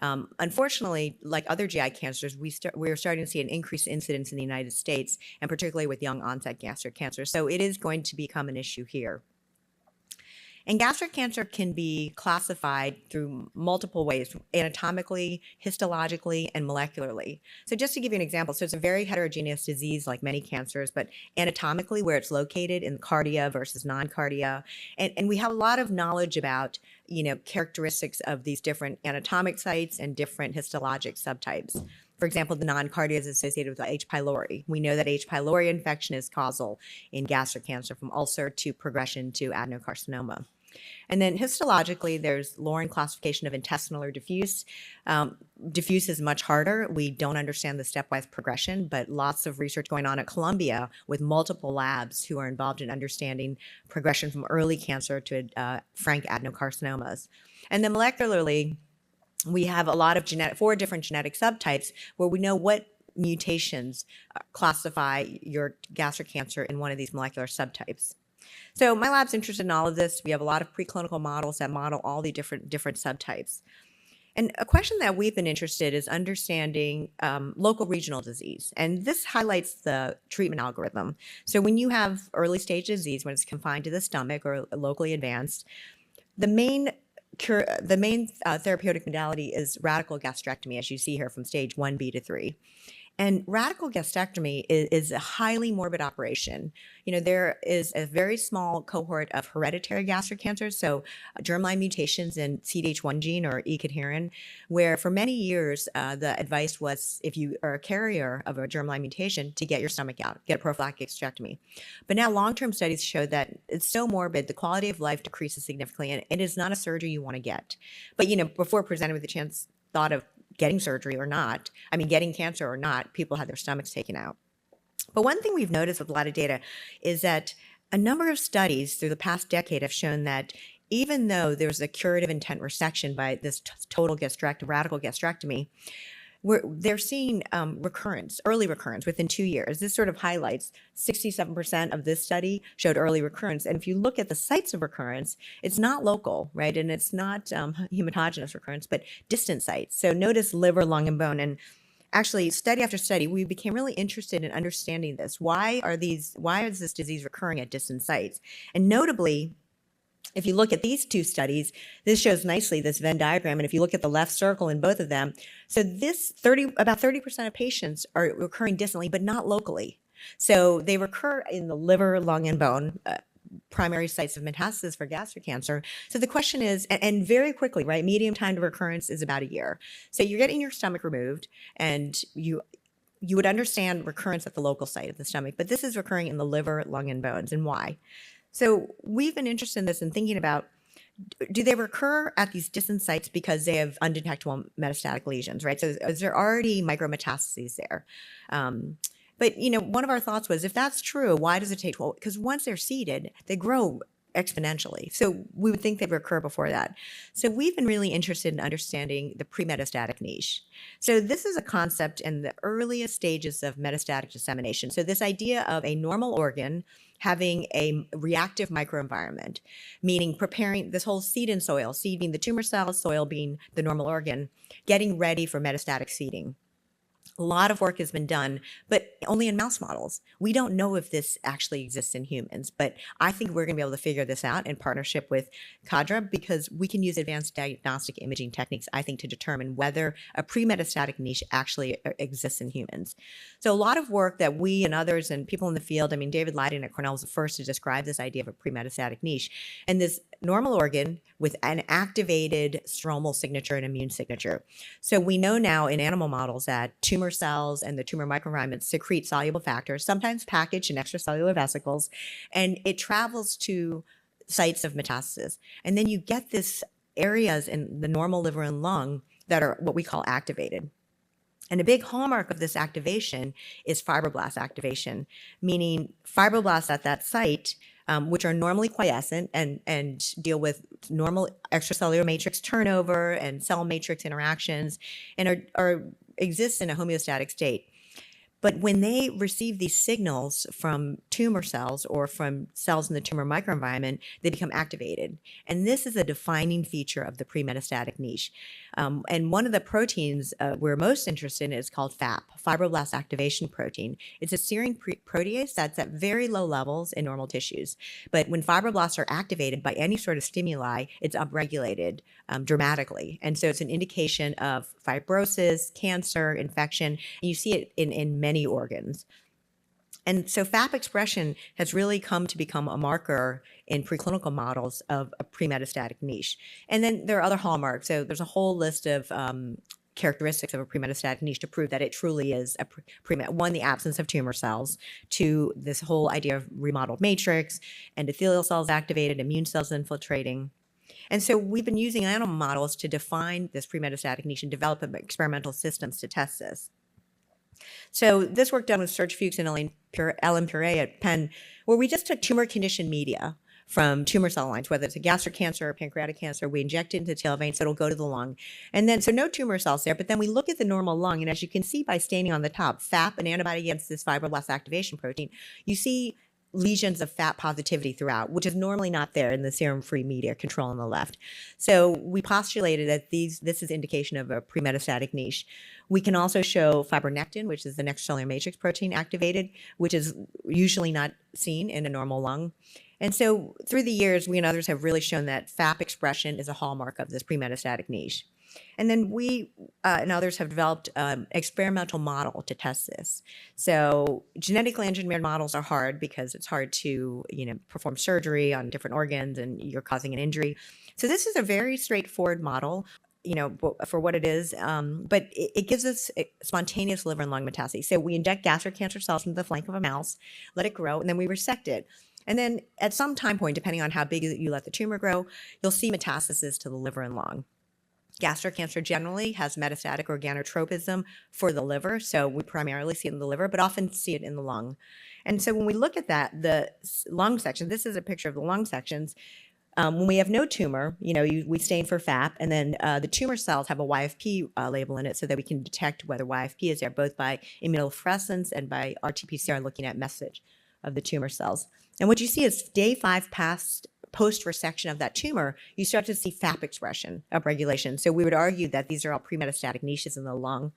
S6: Unfortunately, like other GI cancers, we're starting to see an increased incidence in the United States, and particularly with young onset gastric cancer. So it is going to become an issue here. And gastric cancer can be classified through multiple ways, anatomically, histologically, and molecularly. So just to give you an example, so it's a very heterogeneous disease like many cancers, but anatomically where it's located in cardia versus non-cardia. And we have a lot of knowledge about, characteristics of these different anatomic sites and different histologic subtypes. For example, the non-cardia is associated with H. pylori. We know that H. pylori infection is causal in gastric cancer, from ulcer to progression to adenocarcinoma. And then histologically, there's Lauren classification of intestinal or diffuse. Diffuse is much harder. We don't understand the stepwise progression, but lots of research going on at Columbia with multiple labs who are involved in understanding progression from early cancer to frank adenocarcinomas. And then molecularly, we have a lot of 4 different genetic subtypes where we know what mutations classify your gastric cancer in one of these molecular subtypes. So my lab's interested in all of this. We have a lot of preclinical models that model all the different subtypes. And a question that we've been interested in is understanding local regional disease. And this highlights the treatment algorithm. So when you have early stage disease, when it's confined to the stomach or locally advanced, the main therapeutic modality is radical gastrectomy, as you see here from stage 1B to 3. And radical gastrectomy is a highly morbid operation. There is a very small cohort of hereditary gastric cancers, so germline mutations in CDH1 gene or E-cadherin, where for many years the advice was, if you are a carrier of a germline mutation, to get your stomach out, get a prophylactic gastrectomy. But now long-term studies show that it's so morbid, the quality of life decreases significantly, and it is not a surgery you want to get. But before presented with the thought of getting surgery or not, getting cancer or not, people had their stomachs taken out. But one thing we've noticed with a lot of data is that a number of studies through the past decade have shown that even though there's a curative intent resection by this total radical gastrectomy, they're seeing early recurrence within 2 years. This sort of highlights 67% of this study showed early recurrence. And if you look at the sites of recurrence, it's not local, right? And it's not hematogenous recurrence, but distant sites. So notice liver, lung, and bone. And actually, study after study, we became really interested in understanding this. Why is this disease recurring at distant sites? And notably, if you look at these 2 studies, this shows nicely this Venn diagram. And if you look at the left circle in both of them, so about 30% of patients are recurring distantly, but not locally. So they recur in the liver, lung, and bone, primary sites of metastasis for gastric cancer. So the question is, and very quickly, right, median time to recurrence is about a year. So you're getting your stomach removed, and you would understand recurrence at the local site of the stomach, but this is recurring in the liver, lung, and bones. And why? So we've been interested in this and thinking about, do they recur at these distant sites because they have undetectable metastatic lesions, right? So is there already micrometastases there? But one of our thoughts was, if that's true, why does it take 12? Because once they're seeded, they grow exponentially. So we would think they'd recur before that. So we've been really interested in understanding the pre-metastatic niche. So this is a concept in the earliest stages of metastatic dissemination. So this idea of a normal organ having a reactive microenvironment, meaning preparing this whole seed in soil, seed being the tumor cells, soil being the normal organ, getting ready for metastatic seeding. A lot of work has been done, but only in mouse models. We don't know if this actually exists in humans, but I think we're going to be able to figure this out in partnership with CADRe, because we can use advanced diagnostic imaging techniques, I think, to determine whether a pre-metastatic niche actually exists in humans. So a lot of work that we and others and people in the field, David Leiden at Cornell was the first to describe this idea of a pre-metastatic niche, and this normal organ with an activated stromal signature and immune signature. So we know now in animal models that tumor cells and the tumor microenvironment secrete soluble factors, sometimes packaged in extracellular vesicles, and it travels to sites of metastasis. And then you get this areas in the normal liver and lung that are what we call activated. And a big hallmark of this activation is fibroblast activation, meaning fibroblasts at that site, which are normally quiescent and deal with normal extracellular matrix turnover and cell matrix interactions, and exist in a homeostatic state. But when they receive these signals from tumor cells or from cells in the tumor microenvironment, they become activated. And this is a defining feature of the pre-metastatic niche. And one of the proteins we're most interested in is called FAP, fibroblast activation protein. It's a serine protease that's at very low levels in normal tissues. But when fibroblasts are activated by any sort of stimuli, it's upregulated dramatically. And so it's an indication of fibrosis, cancer, infection. And you see it in many organs. And so FAP expression has really come to become a marker in preclinical models of a pre-metastatic niche. And then there are other hallmarks. So there's a whole list of characteristics of a pre-metastatic niche to prove that it truly is one, the absence of tumor cells, two, this whole idea of remodeled matrix, endothelial cells activated, immune cells infiltrating. And so we've been using animal models to define this pre-metastatic niche and develop experimental systems to test this. So this work done with Serge Fuchs and Ellen Pure at Penn, where we just took tumor conditioned media from tumor cell lines, whether it's a gastric cancer or pancreatic cancer, we inject it into the tail vein so it'll go to the lung. And then, so no tumor cells there, but then we look at the normal lung, and as you can see by staining on the top, FAP, an antibody against this fibroblast activation protein, you see lesions of FAP positivity throughout, which is normally not there in the serum-free media control on the left. So we postulated that this is indication of a pre-metastatic niche. We can also show fibronectin, which is the extracellular matrix protein activated, which is usually not seen in a normal lung. And so through the years, we and others have really shown that FAP expression is a hallmark of this pre-metastatic niche. And then we and others have developed an experimental model to test this. So genetically engineered models are hard because it's hard to perform surgery on different organs and you're causing an injury. So this is a very straightforward model, for what it is, but it gives us spontaneous liver and lung metastases. So we inject gastric cancer cells into the flank of a mouse, let it grow, and then we resect it. And then at some time point, depending on how big you let the tumor grow, you'll see metastasis to the liver and lung. Gastric cancer generally has metastatic organotropism for the liver, so we primarily see it in the liver, but often see it in the lung. And so when we look at that, the lung section, this is a picture of the lung sections. When we have no tumor, we stain for FAP, and then the tumor cells have a YFP label in it so that we can detect whether YFP is there, both by immunofluorescence and by RT-PCR looking at message of the tumor cells. And what you see is day 5 post-resection of that tumor, you start to see FAP expression, upregulation. So we would argue that these are all pre-metastatic niches in the lung.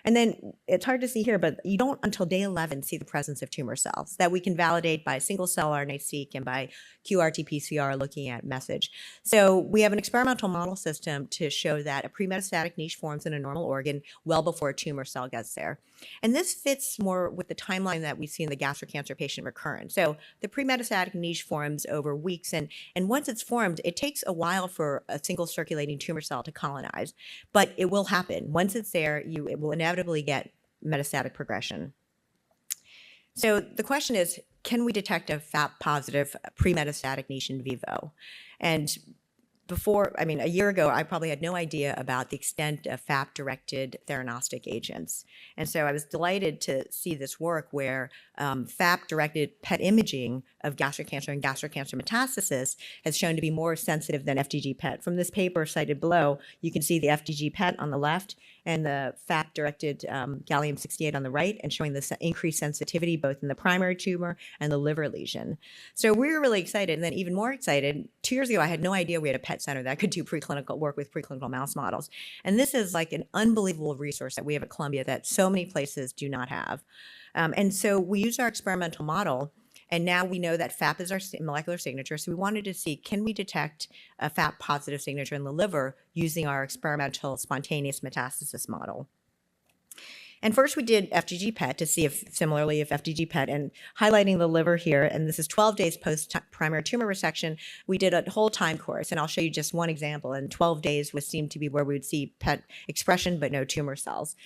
S6: And then it's hard to see here, but you don't until day 11 see the presence of tumor cells that we can validate by single-cell RNA-seq and by qRT-PCR looking at message. So we have an experimental model system to show that a pre-metastatic niche forms in a normal organ well before a tumor cell gets there. And this fits more with the timeline that we see in the gastric cancer patient recurrence. So the pre-metastatic niche forms over weeks, and once it's formed, it takes a while for a single circulating tumor cell to colonize, but it will happen. Once it's there, it will inevitably get metastatic progression. So the question is, can we detect a FAP positive pre-metastatic niche in vivo? And a year ago, I probably had no idea about the extent of FAP-directed theranostic agents. And so I was delighted to see this work where FAP-directed PET imaging of gastric cancer and gastric cancer metastasis has shown to be more sensitive than FDG PET. From this paper cited below, you can see the FDG PET on the left and the FAP-directed gallium-68 on the right, and showing the increased sensitivity both in the primary tumor and the liver lesion. So we were really excited, and then even more excited, 2 years ago, I had no idea we had a PET center that could do preclinical work with preclinical mouse models. And this is like an unbelievable resource that we have at Columbia that so many places do not have. And so we used our experimental model, and now we know that FAP is our molecular signature. So we wanted to see, can we detect a FAP positive signature in the liver using our experimental spontaneous metastasis model? And first we did FDG PET to see if FDG PET, and highlighting the liver here, and this is 12 days post primary tumor resection, we did a whole time course, and I'll show you just one example. And 12 days would seem to be where we would see PET expression, but no tumor cells.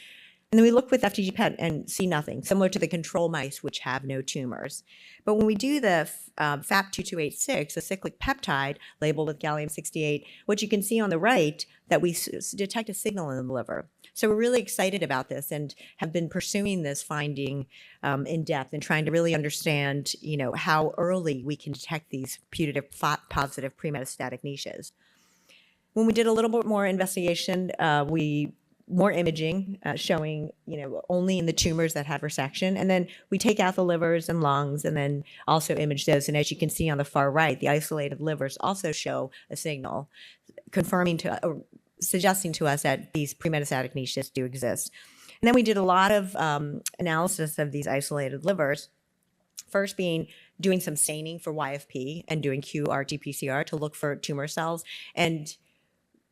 S6: And then we look with FDG PET and see nothing, similar to the control mice, which have no tumors. But when we do the FAP2286, a cyclic peptide labeled with gallium-68, what you can see on the right, that we detect a signal in the liver. So we're really excited about this and have been pursuing this finding in depth and trying to really understand, how early we can detect these putative positive pre-metastatic niches. When we did a little bit more investigation, more imaging showing, only in the tumors that had resection. And then we take out the livers and lungs and then also image those. And as you can see on the far right, the isolated livers also show a signal suggesting to us that these pre-metastatic niches do exist. And then we did a lot of analysis of these isolated livers. First being doing some staining for YFP and doing qRT-PCR to look for tumor cells. And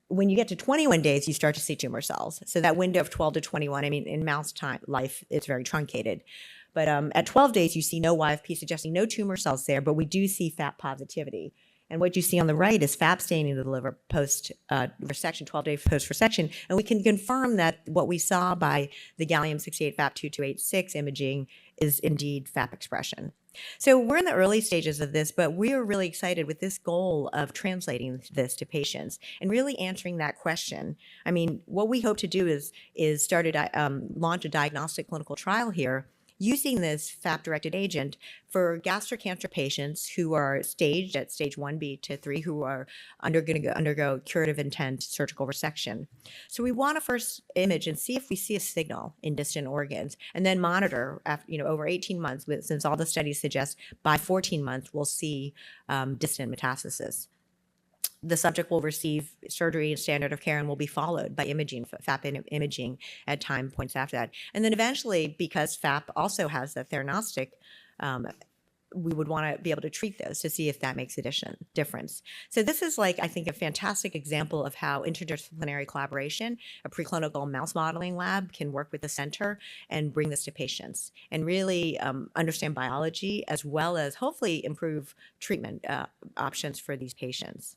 S6: when you get to 21 days, you start to see tumor cells. So that window of 12 to 21, in mouse life, it's very truncated. But at 12 days, you see no YFP, suggesting no tumor cells there, but we do see FAP positivity. And what you see on the right is FAP staining of the liver post-resection, 12 days post-resection. And we can confirm that what we saw by the gallium-68 FAP2286 imaging is indeed FAP expression. So we're in the early stages of this, but we are really excited with this goal of translating this to patients and really answering that question. What we hope to do is launch a diagnostic clinical trial here using this FAP-directed agent for gastric cancer patients who are staged at stage 1B to 3, who are going to undergo curative intent surgical resection. So we want to first image and see if we see a signal in distant organs, and then monitor after, over 18 months, since all the studies suggest by 14 months we'll see distant metastasis. The subject will receive surgery and standard of care and will be followed by imaging, FAP imaging at time points after that. And then eventually, because FAP also has the theranostic, we would want to be able to treat those to see if that makes a difference. So this is I think, a fantastic example of how interdisciplinary collaboration, a preclinical mouse modeling lab can work with the center and bring this to patients and really understand biology, as well as hopefully improve treatment options for these patients.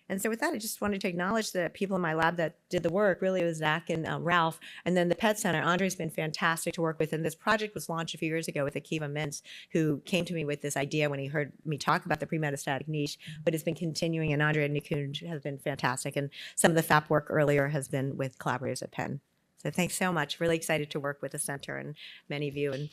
S6: And so with that, I just wanted to acknowledge the people in my lab that did the work. Really, it was Zach and Ralph. And then the PET Center, Andre's been fantastic to work with. And this project was launched a few years ago with Akiva Mintz, who came to me with this idea when he heard me talk about the pre-metastatic niche, but it's been continuing. And Andre and Nikunj has been fantastic. And some of the FAP work earlier has been with collaborators at Penn. So thanks so much. Really excited to work with the center and many of you. And